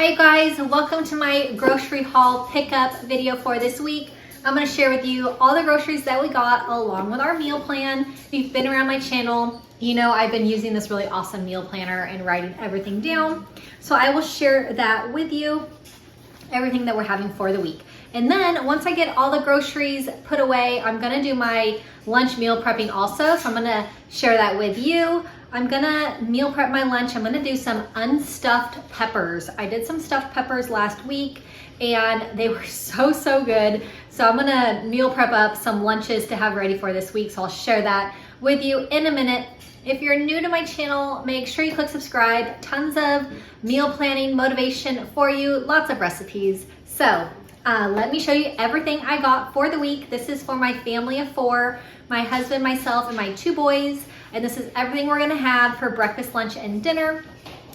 Hey guys, welcome to my grocery haul pickup video for this week. I'm going to share with you all the groceries that we got along with our meal plan. If you've been around my channel, you know I've been using this really awesome meal planner and writing everything down. So I will share that with you, everything that we're having for the week. And then once I get all the groceries put away, I'm going to do my lunch meal prepping also. So I'm going to share that with you. I'm gonna meal prep my lunch. I'm gonna do some unstuffed peppers. I did some stuffed peppers last week and they were so good. So I'm gonna meal prep up some lunches to have ready for this week. So I'll share that with you in a minute. If you're new to my channel, make sure you click subscribe. Tons of meal planning motivation for you, lots of recipes. So let me show you everything I got for the week. This is for my family of 4, my husband, myself, and my 2 boys. And this is everything we're gonna have for breakfast, lunch, and dinner.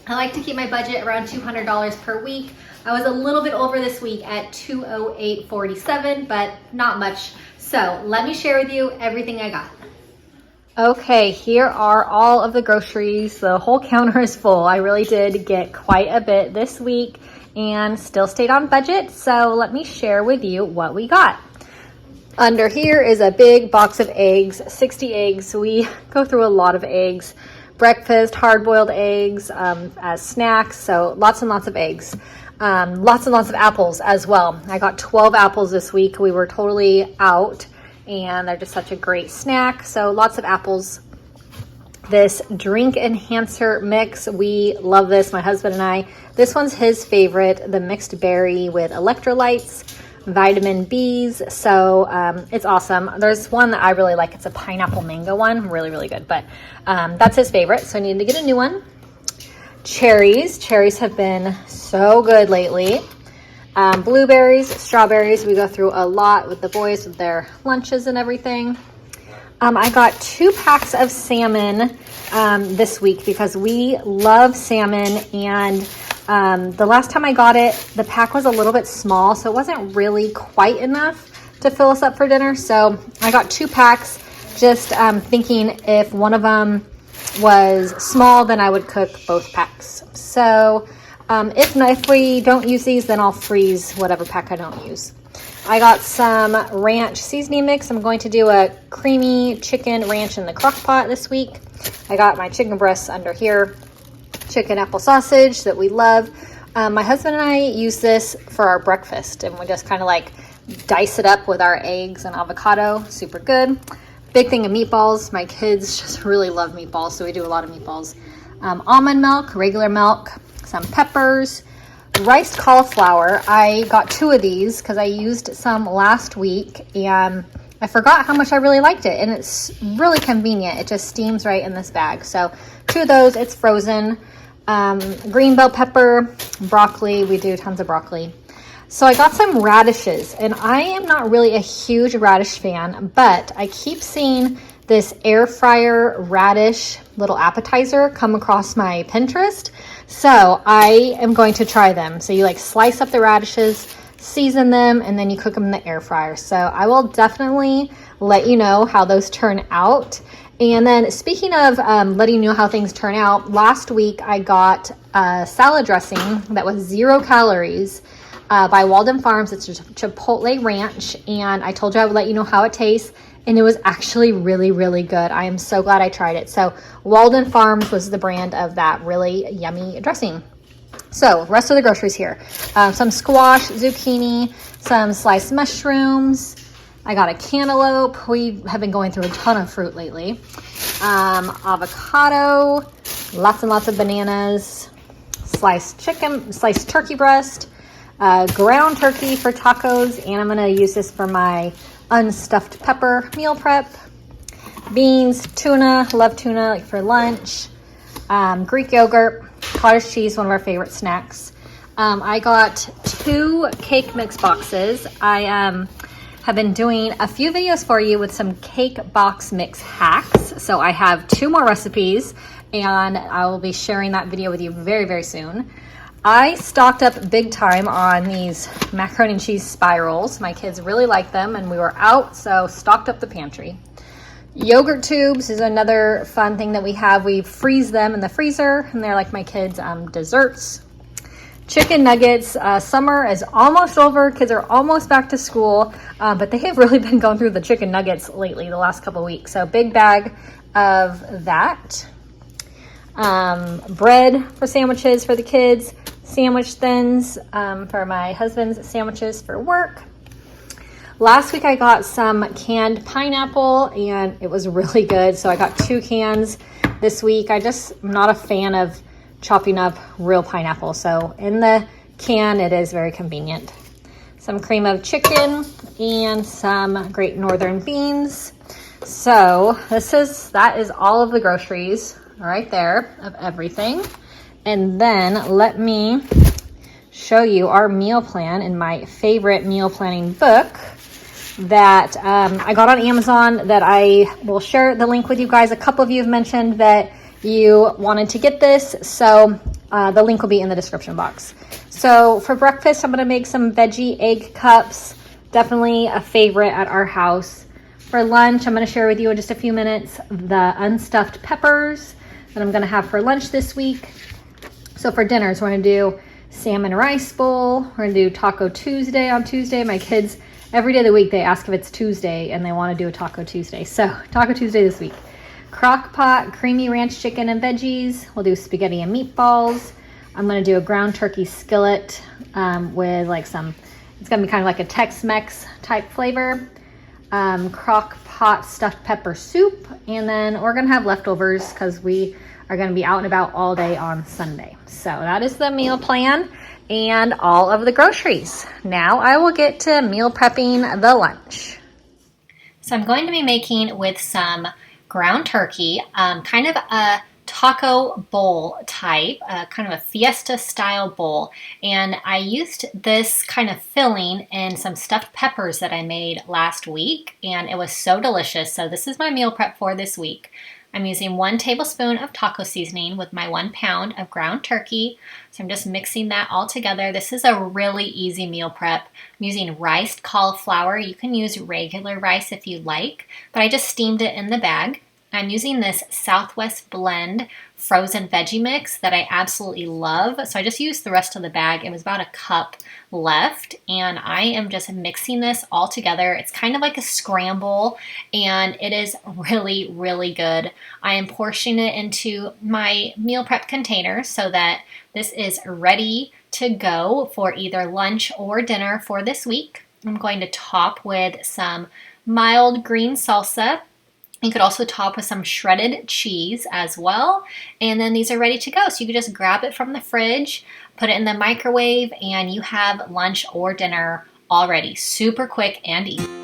I like to keep my budget around $200 per week. I was a little bit over this week at $208.47, but not much. So let me share with you everything I got. Okay, here are all of the groceries. The whole counter is full. I really did get quite a bit this week and still stayed on budget. So let me share with you what we got. Under here is a big box of eggs, 60 eggs. We go through a lot of eggs. Breakfast, hard-boiled eggs as snacks, so lots and lots of eggs. Lots and lots of apples as well. I got 12 apples this week. We were totally out, and they're just such a great snack, so lots of apples. This drink enhancer mix, we love this, my husband and I. This one's his favorite, the mixed berry with electrolytes, vitamin Bs, so it's awesome. There's one that I really like. It's a pineapple mango one, really good, but that's his favorite, so I need to get a new one. Cherries have been so good lately. Blueberries, strawberries, we go through a lot with the boys with their lunches and everything. I got 2 packs of salmon this week because we love salmon, and the last time I got it, the pack was a little bit small, so it wasn't really quite enough to fill us up for dinner. So I got 2 packs, just thinking if one of them was small, then I would cook both packs. So if we don't use these, then I'll freeze whatever pack I don't use. I got some ranch seasoning mix. I'm going to do a creamy chicken ranch in the crock pot this week. I got my chicken breasts under here. Chicken apple sausage that we love. My husband and I use this for our breakfast, and we just kind of like dice it up with our eggs and avocado. Super good. Big thing of meatballs. My kids just really love meatballs, so we do a lot of meatballs. Almond milk, regular milk, some peppers, riced cauliflower. I got 2 of these because I used some last week and I forgot how much I really liked it, and it's really convenient. It just steams right in this bag. So 2 of those, it's frozen. Green bell pepper, broccoli. We do tons of broccoli. So I got some radishes, and I am not really a huge radish fan, but I keep seeing this air fryer radish little appetizer come across my Pinterest. So I am going to try them. So you like slice up the radishes, season them, and then you cook them in the air fryer. So I will definitely let you know how those turn out. And then speaking of letting you know how things turn out, last week I got a salad dressing that was 0 calories by Walden Farms. It's a Chipotle Ranch, and I told you I would let you know how it tastes, and it was actually really good. I am so glad I tried it. So Walden Farms was the brand of that really yummy dressing. So rest of the groceries here. Some squash, zucchini, some sliced mushrooms. I got a cantaloupe. We have been going through a ton of fruit lately. Avocado, lots and lots of bananas, sliced turkey breast, ground turkey for tacos, and I'm gonna use this for my unstuffed pepper meal prep. Beans, tuna, love tuna like for lunch. Greek yogurt, cottage cheese, one of our favorite snacks. I got 2 cake mix boxes. I have been doing a few videos for you with some cake box mix hacks. So I have 2 more recipes, and I will be sharing that video with you very soon. I stocked up big time on these macaroni and cheese spirals. My kids really like them, and we were out, so stocked up the pantry. Yogurt tubes is another fun thing that we have. We freeze them in the freezer, and they're like my kids' desserts. chicken nuggets. Summer is almost over. Kids are almost back to school, but they have really been going through the chicken nuggets lately, the last couple of weeks. So big bag of that. Bread for sandwiches for the kids, sandwich thins for my husband's sandwiches for work. Last week I got some canned pineapple and it was really good. So I got 2 cans this week. I'm not a fan of chopping up real pineapple. So in the can, it is very convenient. Some cream of chicken and some Great Northern beans. So that is all of the groceries right there of everything. And then let me show you our meal plan in my favorite meal planning book that I got on Amazon that I will share the link with you guys. A couple of you have mentioned that you wanted to get this, so the link will be in the description box. So for breakfast, I'm going to make some veggie egg cups, definitely a favorite at our house. For lunch, I'm going to share with you in just a few minutes the unstuffed peppers that I'm going to have for lunch this week. So for dinners, we're going to do salmon rice bowl. We're going to do Taco Tuesday on Tuesday. My kids, every day of the week, they ask if it's Tuesday and they want to do a Taco Tuesday. So Taco Tuesday this week. Crock pot, creamy ranch chicken and veggies. We'll do spaghetti and meatballs. I'm going to do a ground turkey skillet with like it's going to be kind of like a Tex-Mex type flavor. Crock pot stuffed pepper soup. And then we're going to have leftovers because we are going to be out and about all day on Sunday. So that is the meal plan and all of the groceries. Now I will get to meal prepping the lunch. So I'm going to be making with some ground turkey, kind of a taco bowl type, kind of a fiesta style bowl. And I used this kind of filling in some stuffed peppers that I made last week, and it was so delicious. So this is my meal prep for this week. I'm using 1 tablespoon of taco seasoning with my 1 pound of ground turkey. So I'm just mixing that all together. This is a really easy meal prep. I'm using riced cauliflower. You can use regular rice if you like, but I just steamed it in the bag. I'm using this Southwest Blend frozen veggie mix that I absolutely love. So I just used the rest of the bag. It was about a cup left, and I am just mixing this all together. It's kind of like a scramble, and it is really, really good. I am portioning it into my meal prep container so that this is ready to go for either lunch or dinner for this week. I'm going to top with some mild green salsa. You could also top with some shredded cheese as well. And then these are ready to go. So you can just grab it from the fridge, put it in the microwave, and you have lunch or dinner already. Super quick and easy.